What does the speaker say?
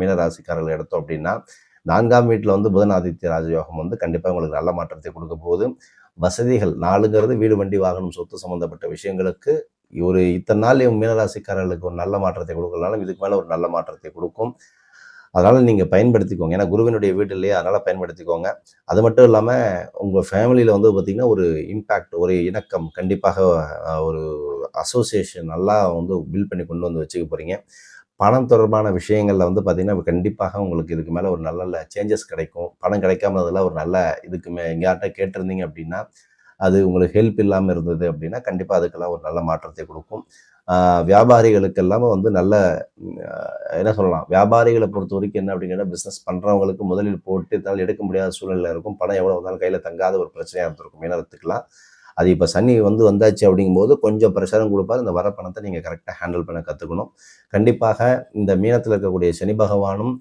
மீன ராசிக்காரர்கள் எடுத்தோம் அப்படின்னா 4ஆம் வீட்டில் வந்து புதன் ஆதித்ய ராஜயோகம் வந்து கண்டிப்பாக உங்களுக்கு நல்ல மாற்றத்தை கொடுக்க போகுது. வசதிகள் 4ங்கிறது வீடு வண்டி வாகனம் சொத்து சம்மந்தப்பட்ட விஷயங்களுக்கு ஒரு இத்தனை நாள் மீனராசிக்காரர்களுக்கு ஒரு நல்ல மாற்றத்தை கொடுக்கலனாலும் இதுக்கு மேலே ஒரு நல்ல மாற்றத்தை கொடுக்கும். அதனால் நீங்கள் பயன்படுத்திக்கோங்க. ஏன்னா குருவினுடைய வீடு இல்லையா, அதனால் பயன்படுத்திக்கோங்க. அது மட்டும் இல்லாமல் உங்கள் ஃபேமிலியில் வந்து பார்த்திங்கன்னா ஒரு இம்பேக்ட், ஒரு இணக்கம் கண்டிப்பாக ஒரு அசோசியேஷன் நல்லா வந்து பில்ட் பண்ணி கொண்டு வந்து வச்சுக்க போகிறீங்க. பணம் தொடர்பான விஷயங்களில் வந்து பார்த்திங்கன்னா கண்டிப்பாக உங்களுக்கு இதுக்கு மேலே ஒரு நல்ல நல்ல சேஞ்சஸ் கிடைக்கும். பணம் கிடைக்காம ஒரு நல்ல இதுக்கு எங்கேயாட்ட கேட்டிருந்தீங்க அப்படின்னா அது உங்களுக்கு ஹெல்ப் இல்லாமல் இருந்தது அப்படின்னா கண்டிப்பாக அதுக்கெல்லாம் ஒரு நல்ல மாற்றத்தை கொடுக்கும். வியாபாரிகளுக்கெல்லாம் வந்து நல்ல என்ன சொல்லலாம், வியாபாரிகளை பொறுத்த வரைக்கும் என்ன அப்படிங்கிற பிஸ்னஸ் பண்ணுறவங்களுக்கு முதலில் போட்டு இதனால் எடுக்க முடியாத சூழ்நிலை இருக்கும். பணம் எவ்வளோ வந்தாலும் கையில் தங்காத ஒரு பிரச்சனையாக இருந்திருக்கும் மீனத்துக்கெல்லாம். அது இப்போ சனி வந்தாச்சு அப்படிங்கும்போது கொஞ்சம் ப்ரெஷரும் கொடுப்பாரு. இந்த வர பணத்தை நீங்கள் கரெக்டாக ஹேண்டில் பண்ண கற்றுக்கணும். கண்டிப்பாக இந்த மீனத்தில் இருக்கக்கூடிய சனி பகவானும்